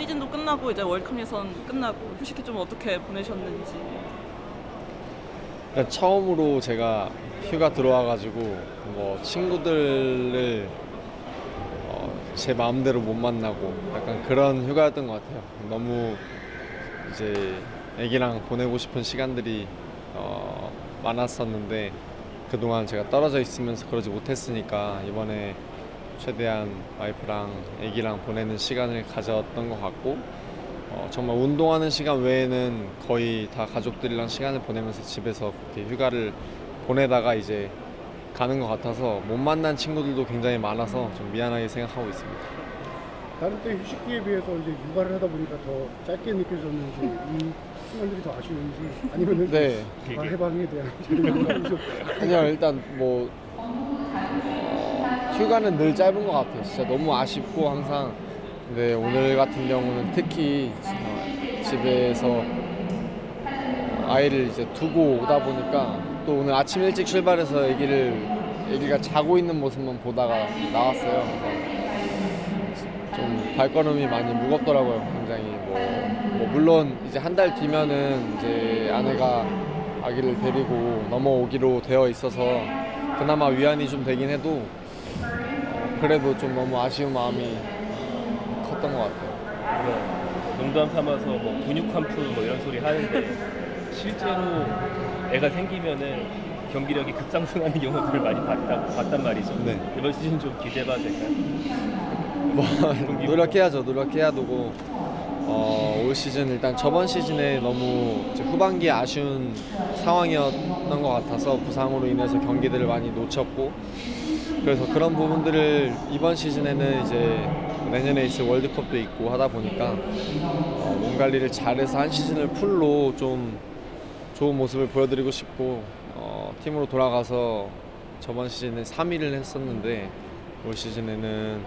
시즌도 끝나고 이제 월드컵 예선 끝나고 휴식기 좀 어떻게 보내셨는지. 그러니까 처음으로 제가 휴가 들어와가지고 뭐 친구들을 제 마음대로 못 만나고 약간 그런 휴가였던 것 같아요. 너무 이제 애기랑 보내고 싶은 시간들이 많았었는데 그동안 제가 떨어져 있으면서 그러지 못했으니까 이번에 최대한 와이프랑 애기랑 보내는 시간을 가졌던 것 같고 정말 운동하는 시간 외에는 거의 다 가족들이랑 시간을 보내면서 집에서 그렇게 휴가를 보내다가 이제 가는 것 같아서 못 만난 친구들도 굉장히 많아서 좀 미안하게 생각하고 있습니다. 다른 때 휴식기에 비해서 이제 육아를 하다 보니까 더 짧게 느껴졌는지 이 순간들이 더 아쉬운지 아니면은 네. 해방에 대한 자존감이 아니요, 일단 뭐 휴가는 늘 짧은 것 같아요. 진짜 너무 아쉽고 항상. 근데 오늘 같은 경우는 특히 집에서 아이를 이제 두고 오다 보니까 또 오늘 아침 일찍 출발해서 애기가 자고 있는 모습만 보다가 나왔어요. 그래서 좀 발걸음이 많이 무겁더라고요. 굉장히 뭐 물론 이제 한 달 뒤면은 이제 아내가 아기를 데리고 넘어오기로 되어 있어서 그나마 위안이 좀 되긴 해도 그래도 좀 너무 아쉬운 마음이 컸던 것 같아요. 농담 삼아서 뭐 근육 환프 뭐 이런 소리 하는데 실제로 애가 생기면은 경기력이 급상승하는 경우들을 많이 봤단 말이죠. 네. 이번 시즌 좀 기대해봐도 될까요? 뭐 노력해야죠. 노력해야 되고 올 시즌 일단 저번 시즌에 너무 후반기에 아쉬운 상황이었던 것 같아서 부상으로 인해서 경기들을 많이 놓쳤고 그래서 그런 부분들을 이번 시즌에는 이제 내년에 있을 월드컵도 있고 하다 보니까 몸 관리를 잘해서 한 시즌을 풀로 좀 좋은 모습을 보여드리고 싶고 팀으로 돌아가서 저번 시즌에 3위를 했었는데 올 시즌에는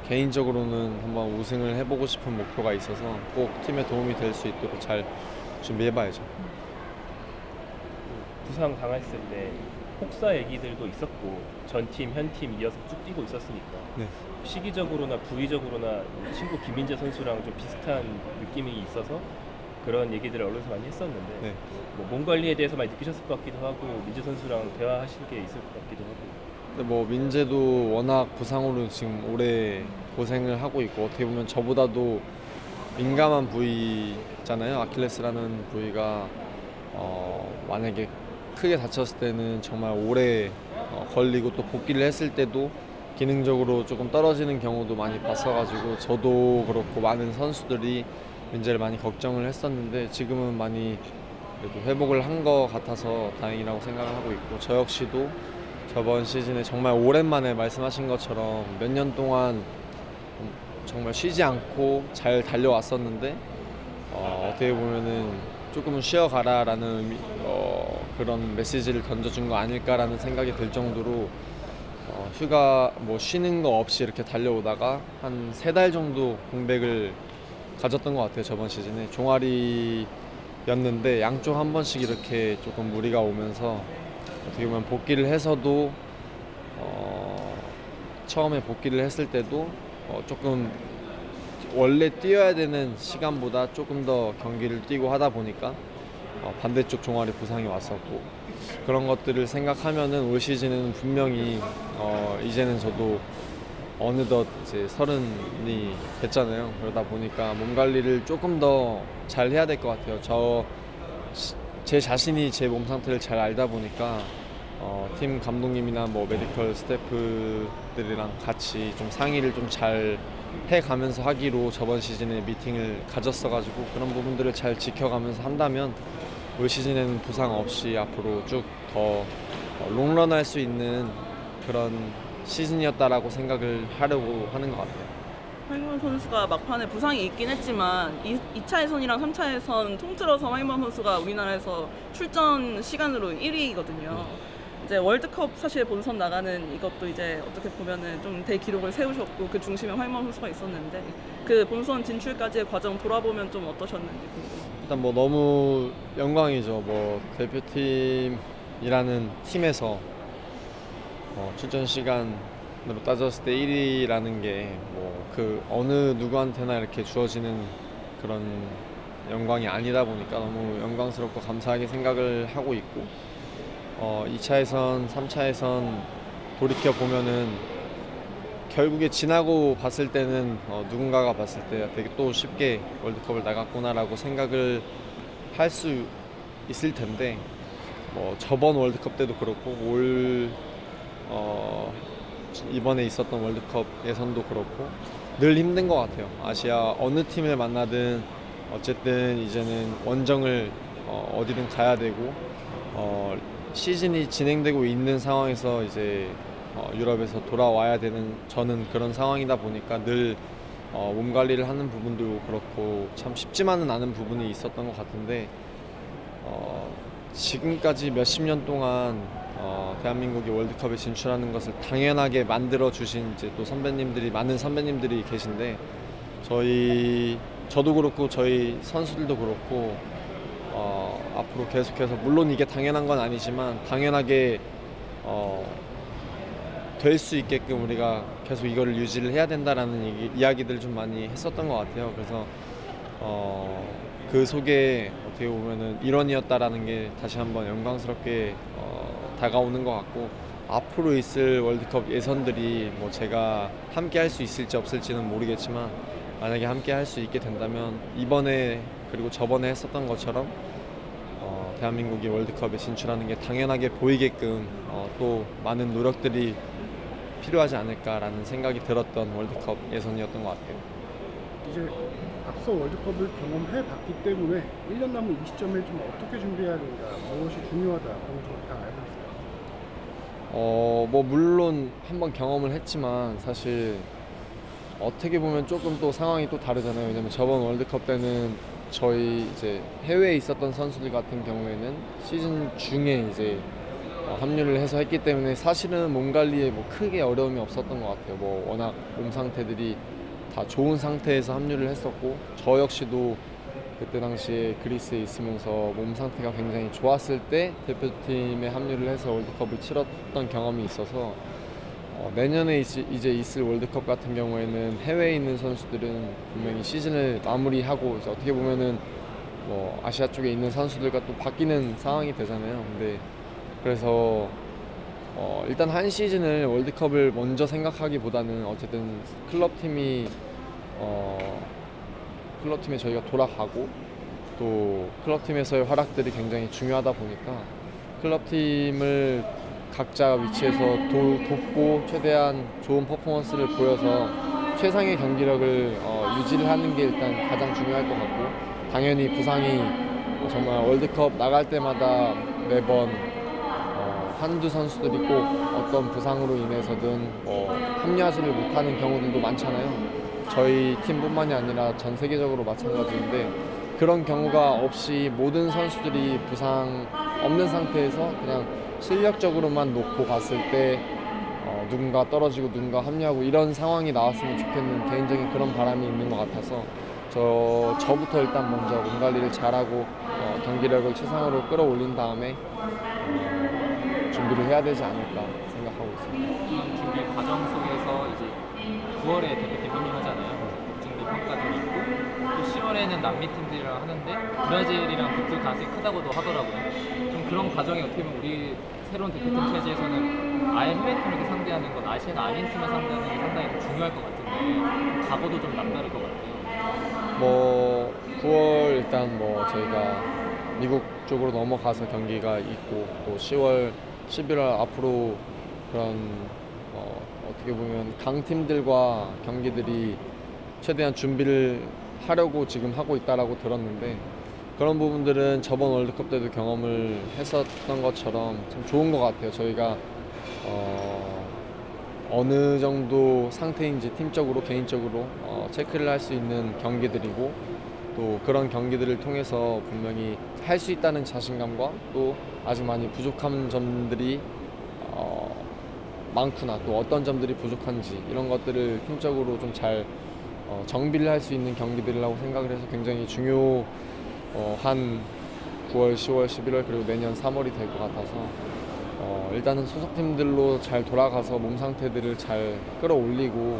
개인적으로는 한번 우승을 해보고 싶은 목표가 있어서 꼭 팀에 도움이 될 수 있도록 잘 준비해봐야죠. 부상 당했을 때 혹사 얘기들도 있었고 전팀, 현팀 이어서 쭉 뛰고 있었으니까 네. 시기적으로나 부위적으로나 친구 김민재 선수랑 좀 비슷한 느낌이 있어서 그런 얘기들을 언론에서 많이 했었는데 네. 몸 관리에 대해서 많이 느끼셨을 것 같기도 하고 민재 선수랑 대화하신 게 있을 것 같기도 하고. 근데 뭐 민재도 워낙 부상으로 지금 오래 고생을 하고 있고 어떻게 보면 저보다도 민감한 부위잖아요. 아킬레스라는 부위가 만약에 크게 다쳤을 때는 정말 오래 걸리고 또 복귀를 했을 때도 기능적으로 조금 떨어지는 경우도 많이 봤어가지고 저도 그렇고 많은 선수들이 민재를 많이 걱정을 했었는데 지금은 많이 그래도 회복을 한 것 같아서 다행이라고 생각을 하고 있고 저 역시도 저번 시즌에 정말 오랜만에 말씀하신 것처럼 몇 년 동안 정말 쉬지 않고 잘 달려왔었는데 어떻게 보면은 조금은 쉬어가라라는 그런 메시지를 던져준 거 아닐까라는 생각이 들 정도로 휴가 뭐 쉬는 거 없이 이렇게 달려오다가 한 3달 정도 공백을 가졌던 것 같아요. 저번 시즌에 종아리였는데 양쪽 한 번씩 이렇게 조금 무리가 오면서 어떻게 보면 복귀를 해서도 처음에 복귀를 했을 때도 조금 원래 뛰어야 되는 시간보다 조금 더 경기를 뛰고 하다 보니까 반대쪽 종아리 부상이 왔었고 그런 것들을 생각하면은 올 시즌은 분명히 이제는 저도 어느덧 이제 30이 됐잖아요. 그러다 보니까 몸 관리를 조금 더 잘 해야 될 것 같아요. 제 자신이 제 몸 상태를 잘 알다 보니까 팀 감독님이나 뭐 메디컬 스태프들이랑 같이 좀 상의를 좀 잘 해가면서 하기로 저번 시즌에 미팅을 가졌어가지고 그런 부분들을 잘 지켜가면서 한다면 올 시즌에는 부상 없이 앞으로 쭉 더 롱런할 수 있는 그런 시즌이었다라고 생각을 하려고 하는 것 같아요. 황희범 선수가 막판에 부상이 있긴 했지만 2차 예선이랑 3차 예선 통틀어서 황희범 선수가 우리나라에서 출전 시간으로 1위거든요. 이제 월드컵 사실 본선 나가는 이것도 이제 어떻게 보면은 좀 대기록을 세우셨고 그 중심에 황희범 선수가 있었는데 그 본선 진출까지의 과정 돌아보면 좀 어떠셨는지 궁금해요. 일단 뭐 너무 영광이죠. 뭐 대표팀이라는 팀에서 출전 시간으로 따졌을 때 1위라는 게 뭐 그 어느 누구한테나 이렇게 주어지는 그런 영광이 아니다 보니까 너무 영광스럽고 감사하게 생각을 하고 있고 2차 예선, 3차 예선 돌이켜 보면은 결국에 지나고 봤을 때는 누군가가 봤을 때 되게 또 쉽게 월드컵을 나갔구나라고 생각을 할 수 있을 텐데 뭐 저번 월드컵 때도 그렇고 이번에 있었던 월드컵 예선도 그렇고 늘 힘든 것 같아요. 아시아 어느 팀을 만나든 어쨌든 이제는 원정을 어디든 가야 되고 시즌이 진행되고 있는 상황에서 이제 유럽에서 돌아와야 되는 저는 그런 상황이다 보니까 늘 몸 관리를 하는 부분도 그렇고 참 쉽지만은 않은 부분이 있었던 것 같은데 지금까지 몇십 년 동안 대한민국이 월드컵에 진출하는 것을 당연하게 만들어 주신 이제 또 선배님들이 많은 선배님들이 계신데 저도 그렇고 저희 선수들도 그렇고 앞으로 계속해서 물론 이게 당연한 건 아니지만 당연하게 될 수 있게끔 우리가 계속 이거를 유지를 해야 된다라는 이야기들을 좀 많이 했었던 것 같아요. 그래서 그 속에 어떻게 보면은 일원이었다라는 게 다시 한번 영광스럽게 다가오는 것 같고 앞으로 있을 월드컵 예선들이 뭐 제가 함께 할 수 있을지 없을지는 모르겠지만 만약에 함께 할 수 있게 된다면 이번에 그리고 저번에 했었던 것처럼 대한민국이 월드컵에 진출하는 게 당연하게 보이게끔 또 많은 노력들이 필요하지 않을까라는 생각이 들었던 월드컵 예선이었던 것 같아요. 이제 앞서 월드컵을 경험해봤기 때문에 1년 남은 이 시점에 좀 어떻게 준비해야 된다, 무엇이 중요하다 그런 걸 다 알고 있어요. 뭐 물론 한번 경험을 했지만 사실 어떻게 보면 조금 또 상황이 또 다르잖아요. 왜냐면 저번 월드컵 때는 저희 이제 해외에 있었던 선수들 같은 경우에는 시즌 중에 이제 합류를 해서 했기 때문에 사실은 몸 관리에 뭐 크게 어려움이 없었던 것 같아요. 뭐 워낙 몸 상태들이 다 좋은 상태에서 합류를 했었고 저 역시도 그때 당시에 그리스에 있으면서 몸 상태가 굉장히 좋았을 때 대표팀에 합류를 해서 월드컵을 치렀던 경험이 있어서 내년에 이제 있을 월드컵 같은 경우에는 해외에 있는 선수들은 분명히 시즌을 마무리하고 이제 어떻게 보면은 뭐 아시아 쪽에 있는 선수들과 또 바뀌는 상황이 되잖아요. 근데 그래서 일단 한 시즌을 월드컵을 먼저 생각하기보다는 어쨌든 클럽팀에 저희가 돌아가고 또 클럽팀에서의 활약들이 굉장히 중요하다 보니까 클럽팀을 각자 위치에서 돕고 최대한 좋은 퍼포먼스를 보여서 최상의 경기력을 유지를 하는 게 일단 가장 중요할 것 같고 당연히 부상이 정말 월드컵 나갈 때마다 매번 한두 선수들이 꼭 어떤 부상으로 인해서든 합류하지를 못하는 경우들도 많잖아요. 저희 팀뿐만이 아니라 전 세계적으로 마찬가지인데 그런 경우가 없이 모든 선수들이 부상 없는 상태에서 그냥 실력적으로만 놓고 봤을 때 누군가 떨어지고 누군가 합류하고 이런 상황이 나왔으면 좋겠는 개인적인 그런 바람이 있는 것 같아서 저부터 일단 먼저 몸 관리를 잘하고 경기력을 최상으로 끌어올린 다음에 준비를 해야 되지 않을까 생각하고 있습니다. 준비 과정 속에서 이제 9월에 대표팀 합류하잖아요. 준비 평가도 있고 또 10월에는 남미 팀들이랑 하는데 브라질이랑 붙을 가능성이 크다고도 하더라고요. 좀 그런 과정이 어떻게 보면 우리 새로운 대표팀 체제에서는 아예 해외 팀을 이렇게 상대하는 건 아시아가 아닌 팀을 상대하는 게 상당히 좀 중요할 것 같은데 각오도 좀 남다를 것 같아요. 뭐 9월 일단 뭐 저희가 미국 쪽으로 넘어가서 경기가 있고 또 10월, 11월 앞으로 그런 어떻게 보면 강팀들과 경기들이 최대한 준비를 하려고 지금 하고 있다라고 들었는데 그런 부분들은 저번 월드컵 때도 경험을 했었던 것처럼 참 좋은 것 같아요. 저희가 어느 정도 상태인지 팀적으로 개인적으로 체크를 할 수 있는 경기들이고 또 그런 경기들을 통해서 분명히 할 수 있다는 자신감과 또 아직 많이 부족한 점들이 많구나 또 어떤 점들이 부족한지 이런 것들을 팀적으로 좀 잘 정비를 할 수 있는 경기들이라고 생각을 해서 굉장히 중요한 9월, 10월, 11월 그리고 내년 3월이 될 것 같아서 일단은 소속팀들로 잘 돌아가서 몸 상태들을 잘 끌어올리고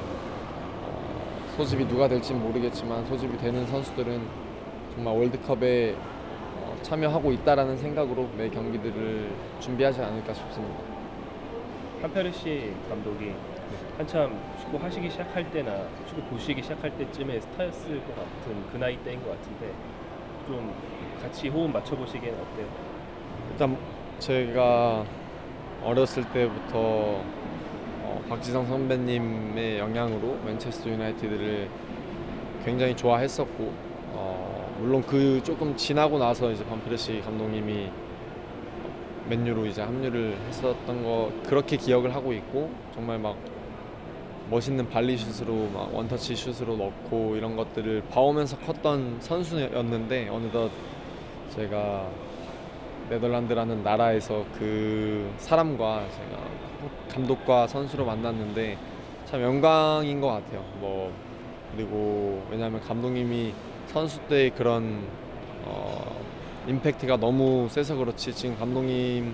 소집이 누가 될지는 모르겠지만 소집이 되는 선수들은 정말 월드컵에 참여하고 있다라는 생각으로 매 경기들을 준비하지 않을까 싶습니다. 판페르시 감독이 한참 축구 하시기 시작할 때나 축구 보시기 시작할 때쯤에 스타였을 것 같은 그 나이 때인 것 같은데 좀 같이 호흡 맞춰보시기엔 어때요? 일단 제가 어렸을 때부터 박지성 선배님의 영향으로 맨체스터 유나이티드를 굉장히 좋아했었고 물론 그 조금 지나고 나서 이제 판페르시 감독님이 맨유로 이제 합류를 했었던 거 그렇게 기억을 하고 있고 정말 막 멋있는 발리슛으로 막 원터치 슛으로 넣고 이런 것들을 봐오면서 컸던 선수였는데 어느덧 제가 네덜란드라는 나라에서 그 사람과 제가 감독과 선수로 만났는데 참 영광인 것 같아요. 그리고 왜냐하면 감독님이 선수 때의 그런 임팩트가 너무 세서 그렇지 지금 감독님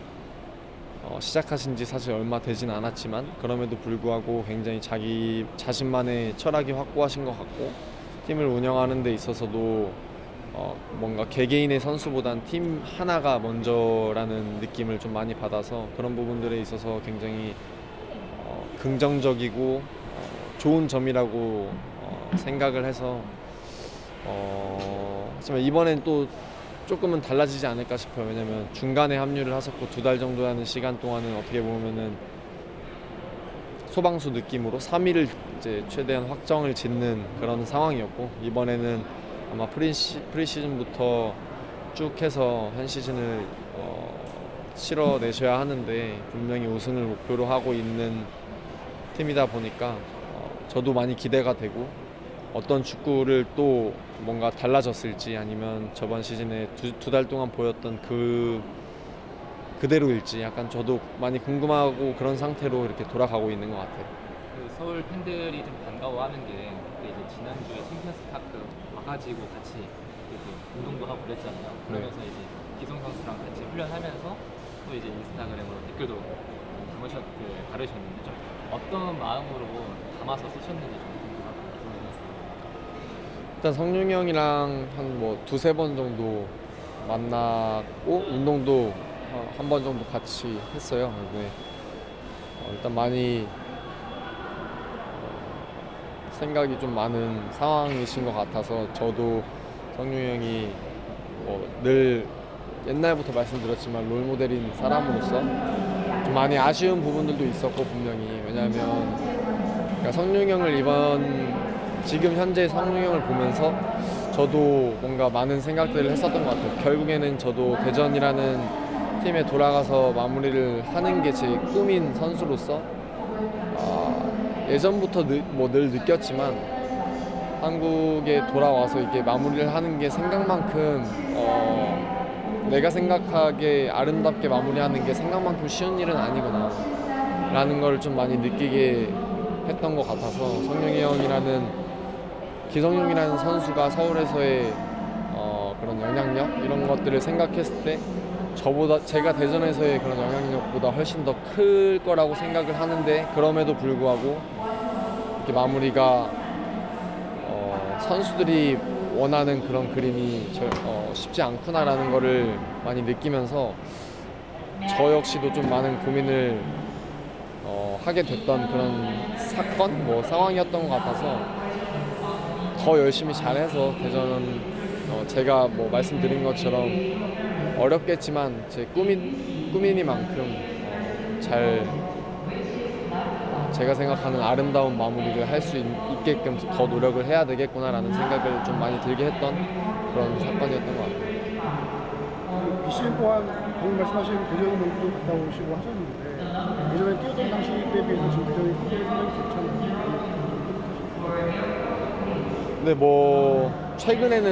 시작하신 지 사실 얼마 되진 않았지만 그럼에도 불구하고 굉장히 자기 자신만의 철학이 확고하신 것 같고 팀을 운영하는 데 있어서도 뭔가 개개인의 선수보단 팀 하나가 먼저라는 느낌을 좀 많이 받아서 그런 부분들에 있어서 굉장히 긍정적이고 좋은 점이라고 생각을 해서 하지만 이번엔 또 조금은 달라지지 않을까 싶어요. 왜냐면 중간에 합류를 하셨고 2달 정도라는 시간 동안은 어떻게 보면은 소방수 느낌으로 3위를 이제 최대한 확정을 짓는 그런 상황이었고 이번에는 아마 프리시즌부터 쭉 해서 한 시즌을 치러내셔야 하는데 분명히 우승을 목표로 하고 있는 팀이다 보니까 저도 많이 기대가 되고 어떤 축구를 또 뭔가 달라졌을지 아니면 저번 시즌에 두 달 동안 보였던 그대로일지 약간 저도 많이 궁금하고 그런 상태로 이렇게 돌아가고 있는 것 같아요. 그 서울 팬들이 좀 반가워하는 게 그때 이제 지난주에 챔피언스 파크 와가지고 같이 이렇게 운동도 하고 그랬잖아요. 그러면서 이제 기성 선수랑 같이 훈련하면서 또 이제 인스타그램으로 댓글도 다루셨는데 좀 어떤 마음으로 담아서 쓰셨는지 좀 궁금하고 일단 성룡이 형이랑 한 2-3번 정도 만났고 운동도 한 번 정도 같이 했어요. 근데 일단 많이 생각이 좀 많은 상황이신 것 같아서 저도 성룡이 형이 늘 옛날부터 말씀드렸지만 롤모델인 사람으로서 좀 많이 아쉬운 부분들도 있었고 분명히 왜냐하면 그러니까 성룡이 형을 지금 현재 성룡이 형을 보면서 저도 뭔가 많은 생각들을 했었던 것 같아요. 결국에는 저도 대전이라는 팀에 돌아가서 마무리를 하는 게 제 꿈인 선수로서 예전부터 늘 느꼈지만 한국에 돌아와서 이렇게 마무리를 하는 게 생각만큼 내가 생각하기에 아름답게 마무리하는 게 생각만큼 쉬운 일은 아니구나 라는 걸 좀 많이 느끼게 했던 것 같아서 성룡이 형이라는 기성용이라는 선수가 서울에서의 그런 영향력 이런 것들을 생각했을 때 제가 대전에서의 그런 영향력보다 훨씬 더 클 거라고 생각을 하는데 그럼에도 불구하고 이렇게 마무리가 선수들이 원하는 그런 그림이 쉽지 않구나라는 거를 많이 느끼면서 저 역시도 좀 많은 고민을 하게 됐던 그런 상황이었던 것 같아서 더 열심히 잘해서 대전은 제가 말씀드린 것처럼 어렵겠지만 제 꿈이니만큼 잘 제가 생각하는 아름다운 마무리를 할 수 있게끔 더 노력을 해야 되겠구나라는 생각을 좀 많이 들게 했던 그런 사건이었던 것 같아요. BCN 또한 방금 말씀하신 대전 농구도 갔다 오시고 하셨는데 예전에 뛰었던 당시 때 비해서 지금 대전이 상당히 괜찮아요. 근데 최근에는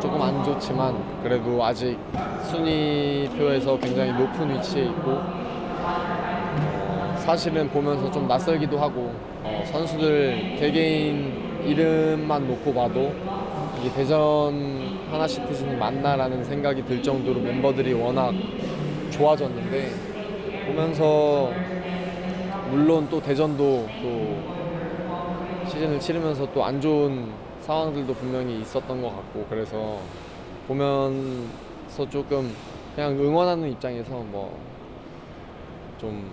조금 안 좋지만 그래도 아직 순위표에서 굉장히 높은 위치에 있고 사실은 보면서 좀 낯설기도 하고 선수들 개개인 이름만 놓고 봐도 이게 대전 하나시티즌이 맞나라는 생각이 들 정도로 멤버들이 워낙 좋아졌는데 보면서 물론 또 대전도 또 시즌을 치르면서 또 안 좋은 상황들도 분명히 있었던 것 같고, 그래서 보면서 조금 그냥 응원하는 입장에서 뭐 좀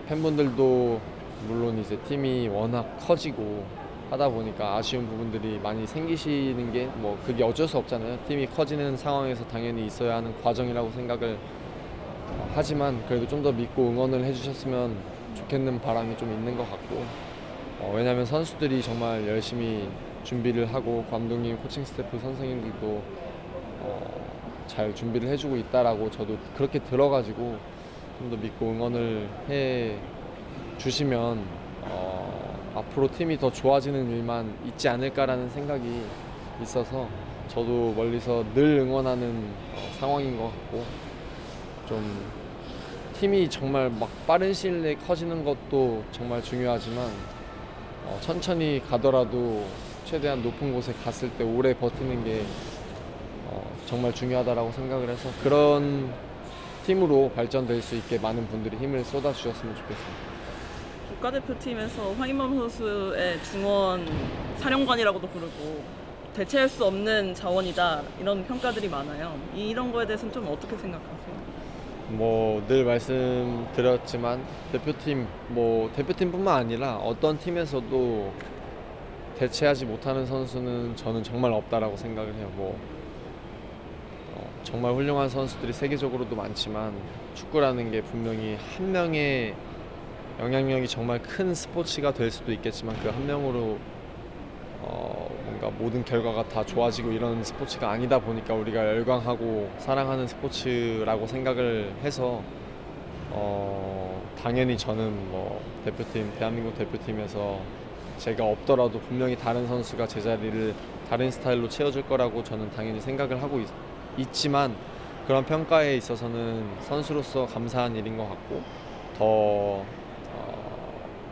팬분들도 물론 이제 팀이 워낙 커지고 하다 보니까 아쉬운 부분들이 많이 생기시는 게 뭐 그게 어쩔 수 없잖아요. 팀이 커지는 상황에서 당연히 있어야 하는 과정이라고 생각을 하지만 그래도 좀 더 믿고 응원을 해주셨으면 좋겠는 바람이 좀 있는 것 같고, 왜냐하면 선수들이 정말 열심히 준비를 하고 감독님, 코칭 스태프, 선생님들도 잘 준비를 해주고 있다라고 저도 그렇게 들어가지고 좀 더 믿고 응원을 해 주시면 앞으로 팀이 더 좋아지는 일만 있지 않을까라는 생각이 있어서 저도 멀리서 늘 응원하는 상황인 것 같고, 좀 팀이 정말 막 빠른 시일 내에 커지는 것도 정말 중요하지만 천천히 가더라도 최대한 높은 곳에 갔을 때 오래 버티는 게 정말 중요하다라고 생각을 해서 그런 팀으로 발전될 수 있게 많은 분들이 힘을 쏟아주셨으면 좋겠습니다. 국가대표팀에서 황인범 선수의 중원 사령관이라고도 부르고 대체할 수 없는 자원이다 이런 평가들이 많아요. 이런 거에 대해서는 좀 어떻게 생각하세요? 뭐 늘 말씀드렸지만 대표팀뿐만 아니라 어떤 팀에서도 대체하지 못하는 선수는 저는 정말 없다라고 생각을 해요. 정말 훌륭한 선수들이 세계적으로도 많지만 축구라는 게 분명히 한 명의 영향력이 정말 큰 스포츠가 될 수도 있겠지만 그 한 명으로 뭔가 모든 결과가 다 좋아지고 이런 스포츠가 아니다 보니까 우리가 열광하고 사랑하는 스포츠라고 생각을 해서 당연히 저는 대한민국 대표팀에서 제가 없더라도 분명히 다른 선수가 제 자리를 다른 스타일로 채워줄 거라고 저는 당연히 생각을 하고 있지만 그런 평가에 있어서는 선수로서 감사한 일인 것 같고 더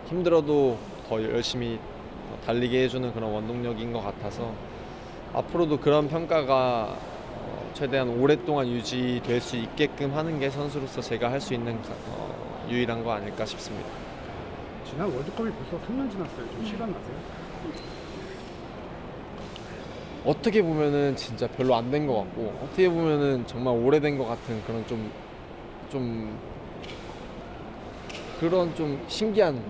힘들어도 더 열심히 달리게 해주는 그런 원동력인 것 같아서 앞으로도 그런 평가가 최대한 오랫동안 유지될 수 있게끔 하는 게 선수로서 제가 할 수 있는 유일한 거 아닐까 싶습니다. 지난 월드컵이 벌써 3년 지났어요. 좀 시간 나세요? 어떻게 보면은 진짜 별로 안 된 것 같고 어떻게 보면은 정말 오래된 것 같은 그런 그런 좀 신기한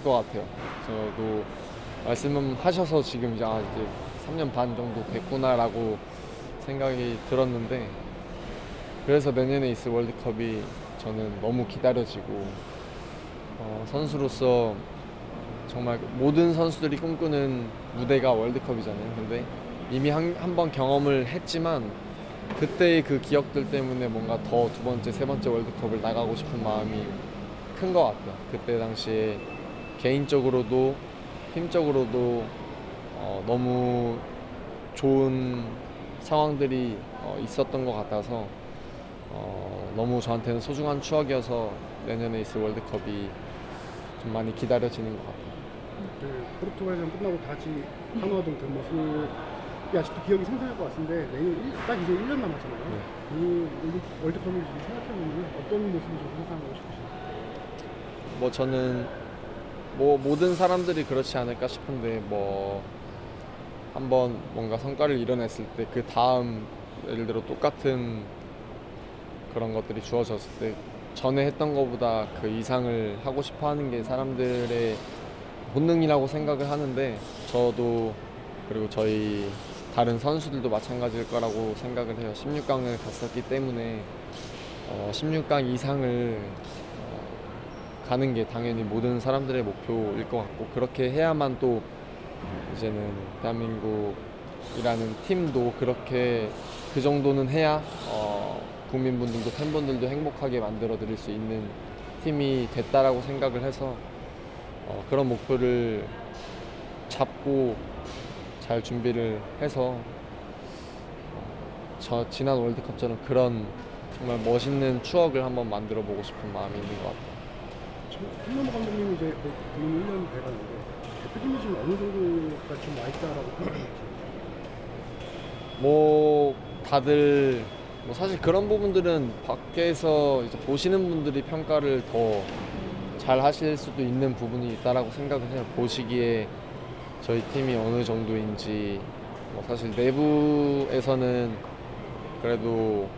것 같아요. 저도 말씀하셔서 지금 이제 3년 반 정도 됐구나라고 생각이 들었는데 그래서 내년에 있을 월드컵이 저는 너무 기다려지고 선수로서 정말 모든 선수들이 꿈꾸는 무대가 월드컵이잖아요. 근데 이미 한 번 경험을 했지만 그때의 그 기억들 때문에 뭔가 더 두 번째, 세 번째 월드컵을 나가고 싶은 마음이 큰 것 같아요. 그때 당시에 개인적으로도 팀적으로도 너무 좋은 상황들이 있었던 것 같아서 너무 저한테는 소중한 추억이어서 내년에 있을 월드컵이 좀 많이 기다려지는 것 같아요. 포르투갈전 끝나고 다시 한화동 된 모습이 아직도 기억이 생생할 것 같은데 내년 딱 이제 1년 남았잖아요. 네. 그 월드컵을 생각해보면 어떤 모습이 좀 상상하고 싶으신가요? 저는 모든 사람들이 그렇지 않을까 싶은데 한번 뭔가 성과를 이뤄냈을 때 그 다음 예를 들어 똑같은 그런 것들이 주어졌을 때 전에 했던 것보다 그 이상을 하고 싶어 하는 게 사람들의 본능이라고 생각을 하는데 저도 그리고 저희 다른 선수들도 마찬가지일 거라고 생각을 해요. 16강을 갔었기 때문에 16강 이상을 가는 게 당연히 모든 사람들의 목표일 것 같고 그렇게 해야만 또 이제는 대한민국이라는 팀도 그렇게 그 정도는 해야 국민분들도 팬분들도 행복하게 만들어 드릴 수 있는 팀이 됐다라고 생각을 해서 그런 목표를 잡고 잘 준비를 해서 지난 월드컵처럼 그런 정말 멋있는 추억을 한번 만들어 보고 싶은 마음이 있는 것 같아요. 한남호 감독님이 이제 거의 1년 돼가는데 대표팀이 지금 어느 정도가 좀 와 있다라고 생각하세요? 다들 사실 그런 부분들은 밖에서 이제 보시는 분들이 평가를 더 잘 하실 수도 있는 부분이 있다라고 생각을 해요. 보시기에 저희 팀이 어느 정도인지 뭐 사실 내부에서는 그래도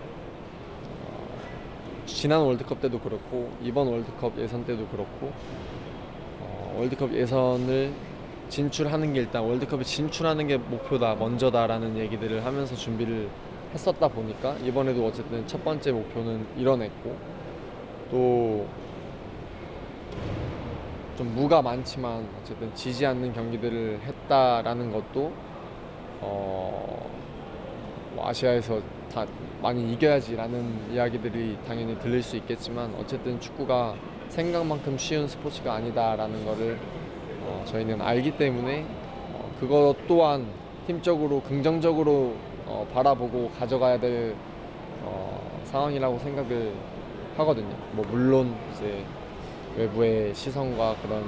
지난 월드컵 때도 그렇고 이번 월드컵 예선 때도 그렇고 월드컵 예선을 진출하는 게 일단 월드컵에 진출하는 게 목표다, 먼저다라는 얘기들을 하면서 준비를 했었다 보니까 이번에도 어쨌든 첫 번째 목표는 이뤄냈고 또 좀 무가 많지만 어쨌든 지지 않는 경기들을 했다라는 것도 뭐 아시아에서 다 많이 이겨야지라는 이야기들이 당연히 들릴 수 있겠지만 어쨌든 축구가 생각만큼 쉬운 스포츠가 아니다라는 거를 저희는 알기 때문에 그것 또한 팀적으로 긍정적으로 바라보고 가져가야 될 상황이라고 생각을 하거든요. 뭐 물론 이제 외부의 시선과 그런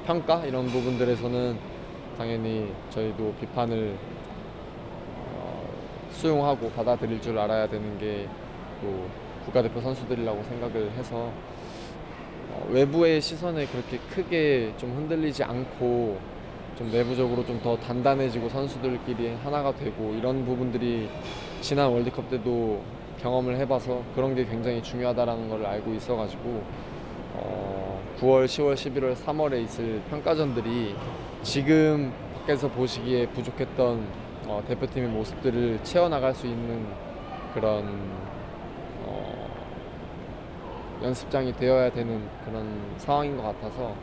평가 이런 부분들에서는 당연히 저희도 비판을 수용하고 받아들일 줄 알아야 되는 게 또 국가대표 선수들이라고 생각을 해서 외부의 시선에 그렇게 크게 좀 흔들리지 않고 좀 내부적으로 좀 더 단단해지고 선수들끼리 하나가 되고 이런 부분들이 지난 월드컵 때도 경험을 해봐서 그런 게 굉장히 중요하다라는 걸 알고 있어가지고 9월, 10월, 11월, 3월에 있을 평가전들이 지금 밖에서 보시기에 부족했던 대표팀의 모습들을 채워나갈 수 있는 그런 연습장이 되어야 되는 그런 상황인 것 같아서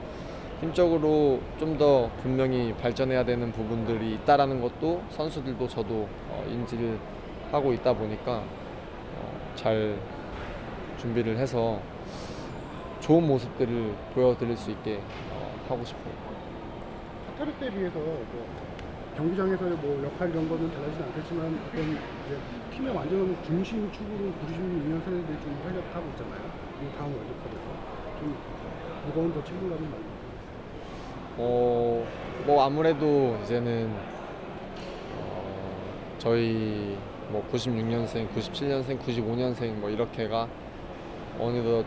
팀적으로 좀 더 분명히 발전해야 되는 부분들이 있다라는 것도 선수들도 저도 인지를 하고 있다 보니까 잘 준비를 해서 좋은 모습들을 보여드릴 수 있게 하고 싶어요. 카타르 때 비해서 뭐 경기장에서의 뭐 역할 이런 거는 달라지지 않겠지만 어떤 이제 팀의 완전 중심 축으로 부르시는 유년 선수들이 좀 활약하고 있잖아요. 이 다음 월드컵에서 좀 무거운 더 책임감이 많아요. 뭐 아무래도 이제는 저희 뭐 96년생, 97년생, 95년생 뭐 이렇게가 어느덧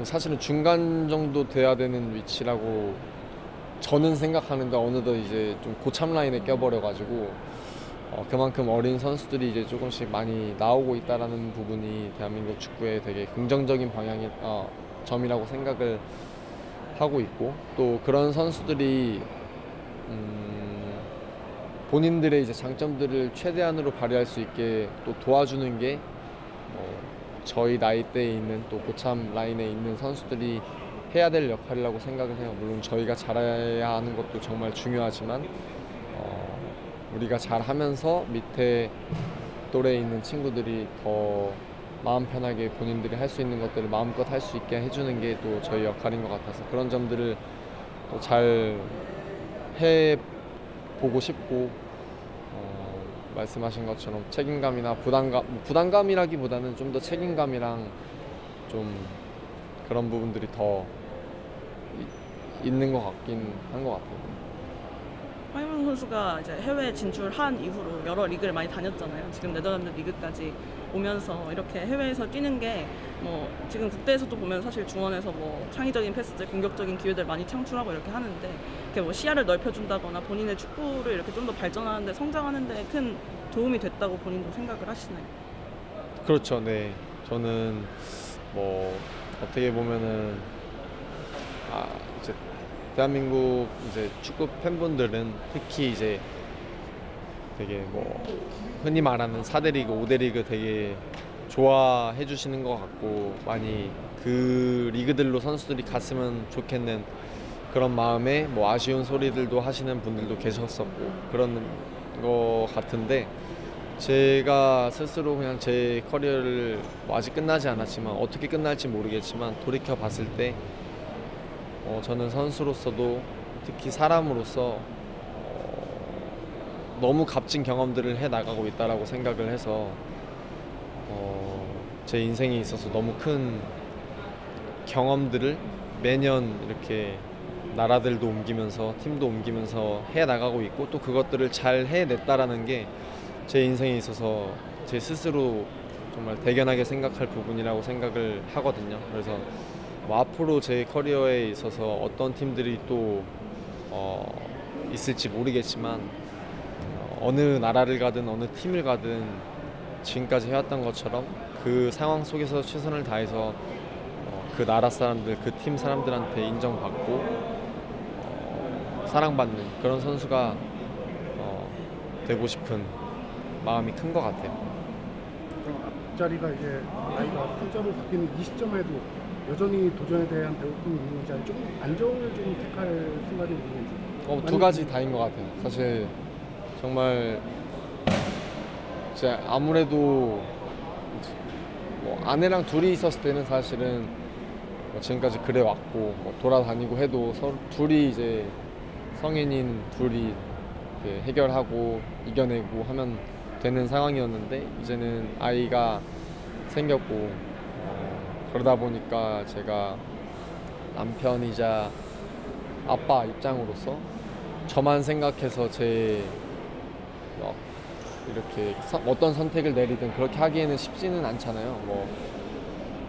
사실은 중간 정도 돼야 되는 위치라고 저는 생각하는데 어느덧 이제 좀 고참 라인에 껴버려가지고 그만큼 어린 선수들이 이제 조금씩 많이 나오고 있다라는 부분이 대한민국 축구의 되게 긍정적인 방향의 점이라고 생각을 하고 있고 또 그런 선수들이 본인들의 이제 장점들을 최대한으로 발휘할 수 있게 또 도와주는 게 저희 나이대에 있는 또 고참 라인에 있는 선수들이 해야 될 역할이라고 생각을 해요. 물론 저희가 잘해야 하는 것도 정말 중요하지만 우리가 잘하면서 밑에 또래에 있는 친구들이 더 마음 편하게 본인들이 할 수 있는 것들을 마음껏 할 수 있게 해주는 게 또 저희 역할인 것 같아서 그런 점들을 또 잘 해보고 싶고 말씀하신 것처럼 책임감이나 부담감이라기보다는 좀 더 책임감이랑 좀 그런 부분들이 더 있는 것 같긴 한 것 같아요. 황희찬 선수가 이제 해외 진출한 이후로 여러 리그를 많이 다녔잖아요. 지금 네덜란드 리그까지 오면서 이렇게 해외에서 뛰는 게 뭐 지금 국대에서도 보면 사실 중원에서 뭐 창의적인 패스들, 공격적인 기회들 많이 창출하고 이렇게 하는데 이렇게 뭐 시야를 넓혀준다거나 본인의 축구를 이렇게 좀 더 발전하는데 성장하는데 큰 도움이 됐다고 본인도 생각을 하시나요? 그렇죠. 네. 저는 뭐 어떻게 보면은 이제 대한민국 이제 축구 팬분들은 특히 이제 되게 뭐 흔히 말하는 4대 리그, 5대 리그 되게 좋아해 주시는 것 같고 많이 그 리그들로 선수들이 갔으면 좋겠는 그런 마음에 뭐 아쉬운 소리들도 하시는 분들도 계셨었고 그런 거 같은데 제가 스스로 그냥 제 커리어를 뭐 아직 끝나지 않았지만 어떻게 끝날지 모르겠지만 돌이켜 봤을 때 저는 선수로서도 특히 사람으로서 너무 값진 경험들을 해 나가고 있다라고 생각을 해서 제 인생에 있어서 너무 큰 경험들을 매년 이렇게 나라들도 옮기면서 팀도 옮기면서 해 나가고 있고 또 그것들을 잘 해냈다라는 게 제 인생에 있어서 제 스스로 정말 대견하게 생각할 부분이라고 생각을 하거든요. 그래서 뭐 앞으로 제 커리어에 있어서 어떤 팀들이 또 있을지 모르겠지만 어느 나라를 가든 어느 팀을 가든 지금까지 해왔던 것처럼 그 상황 속에서 최선을 다해서 그 나라 사람들, 그 팀 사람들한테 인정받고 사랑받는 그런 선수가 되고 싶은 마음이 큰 것 같아요. 앞자리가 이제 나이가 숫자로 바뀌는 이 시점에도 여전히 도전에 대한 배고픔이 있는 건지 아니면 좀 안정을 좀 택할 생각이 있는 건지. 두 가지 다인 것 같아요. 사실 정말 이제 아무래도 뭐 아내랑 둘이 있었을 때는 사실은 뭐 지금까지 그래 왔고 뭐 돌아다니고 해도 둘이 이제 성인인 둘이 이렇게 해결하고 이겨내고 하면 되는 상황이었는데 이제는 아이가 생겼고 그러다 보니까 제가 남편이자 아빠 입장으로서 저만 생각해서 제 이렇게 어떤 선택을 내리든 그렇게 하기에는 쉽지는 않잖아요. 뭐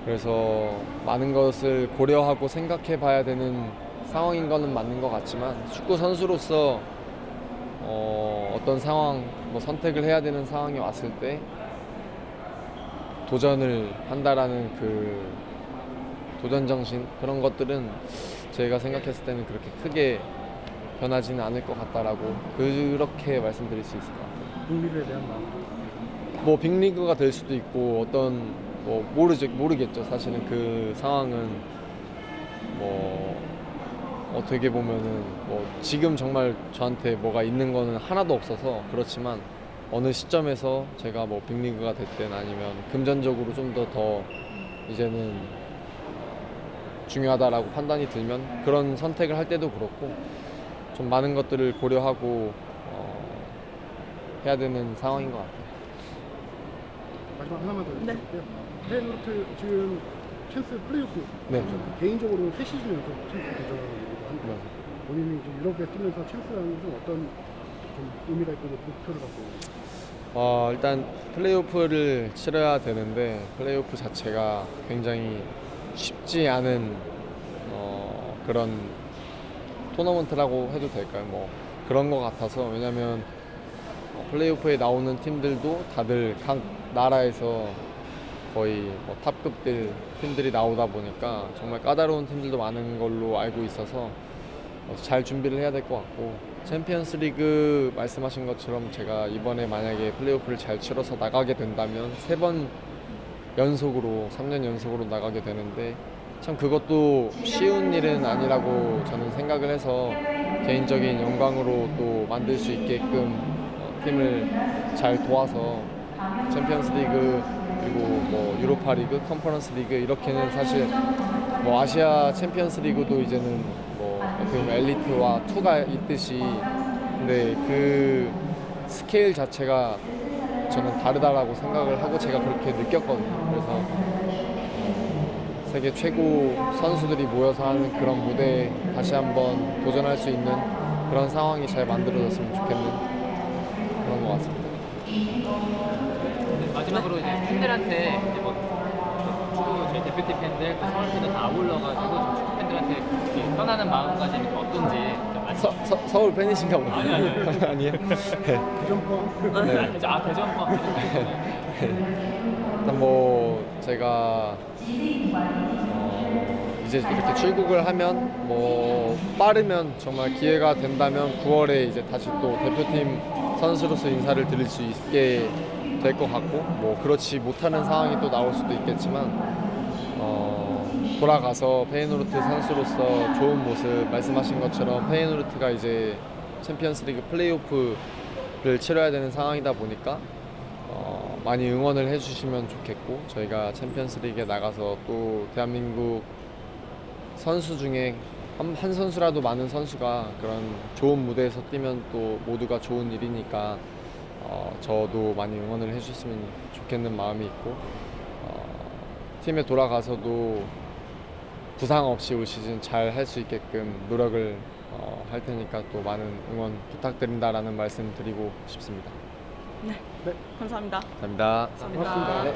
그래서 많은 것을 고려하고 생각해 봐야 되는 상황인 거는 맞는 것 같지만 축구 선수로서 어떤 상황, 뭐 선택을 해야 되는 상황이 왔을 때 도전을 한다라는 그 도전 정신 그런 것들은 제가 생각했을 때는 그렇게 크게 변하지는 않을 것 같다라고 그렇게 말씀드릴 수 있을 것 같아요. 빅리그에 대한 마음. 뭐 빅리그가 될 수도 있고 어떤 뭐 모르겠죠. 사실은 그 상황은 뭐 어떻게 보면은 뭐 지금 정말 저한테 뭐가 있는 거는 하나도 없어서 그렇지만 어느 시점에서 제가 뭐 빅리그가 됐든 아니면 금전적으로 좀 더 이제는 중요하다라고 판단이 들면 그런 선택을 할 때도 그렇고 좀 많은 것들을 고려하고 해야 되는 상황인 것 같아요. 마지막 하나만 더 네. 여쭤볼게요. 페이노르트 지금 챔스 플레이오프 네. 개인적으로 3시즌 연속 챔스 도전이기도 한데 네. 본인이 이제 유럽에 뛰면서 챔스라는 것은 어떤 좀 의미가 있고 목표를 갖고 있나요? 일단 플레이오프를 치러야 되는데 플레이오프 자체가 굉장히 쉽지 않은 그런 토너먼트라고 해도 될까요? 뭐 그런 것 같아서 왜냐면 플레이오프에 나오는 팀들도 다들 각 나라에서 거의 뭐 탑급들 팀들이 나오다 보니까 정말 까다로운 팀들도 많은 걸로 알고 있어서 잘 준비를 해야 될 것 같고 챔피언스 리그 말씀하신 것처럼 제가 이번에 만약에 플레이오프를 잘 치러서 나가게 된다면 3번 연속으로 3년 연속으로 나가게 되는데 참 그것도 쉬운 일은 아니라고 저는 생각을 해서 개인적인 영광으로 또 만들 수 있게끔 팀을 잘 도와서 챔피언스 리그 그리고 뭐 유로파 리그, 컨퍼런스 리그 이렇게는 사실 뭐 아시아 챔피언스 리그도 이제는 뭐 어떻게 보면 엘리트와 2가 있듯이 근데 그 스케일 자체가 저는 다르다라고 생각을 하고 제가 그렇게 느꼈거든요. 그래서 세계 최고 선수들이 모여서 하는 그런 무대에 다시 한번 도전할 수 있는 그런 상황이 잘 만들어졌으면 좋겠는 그런 것 같습니다. 마지막으로 이제 팬들한테 이제 뭐 축구 저희 대표팀 팬들 또 서울 팬들 다 아울러가지고 좀 축구 팬들한테 이렇게 편안한 마음가짐이 어떤지 좀 말씀. 서울 팬이신가 보네. 아니에요? 대전 포함 네. 대전 포함. 일단 뭐 제가 이제 이렇게 출국을 하면 뭐 빠르면 정말 기회가 된다면 9월에 이제 다시 또 대표팀 선수로서 인사를 드릴 수 있게 될 것 같고 뭐 그렇지 못하는 상황이 또 나올 수도 있겠지만 돌아가서 페이노르트 선수로서 좋은 모습 말씀하신 것처럼 페이노르트가 이제 챔피언스리그 플레이오프를 치러야 되는 상황이다 보니까 많이 응원을 해주시면 좋겠고 저희가 챔피언스리그에 나가서 또 대한민국 선수 중에 한 선수라도 많은 선수가 그런 좋은 무대에서 뛰면 또 모두가 좋은 일이니까 저도 많이 응원을 해주셨으면 좋겠는 마음이 있고 팀에 돌아가서도 부상 없이 올 시즌 잘 할 수 있게끔 노력을 할 테니까 또 많은 응원 부탁드린다라는 말씀 드리고 싶습니다. 네. 감사합니다. 감사합니다. 고맙습니다. 네.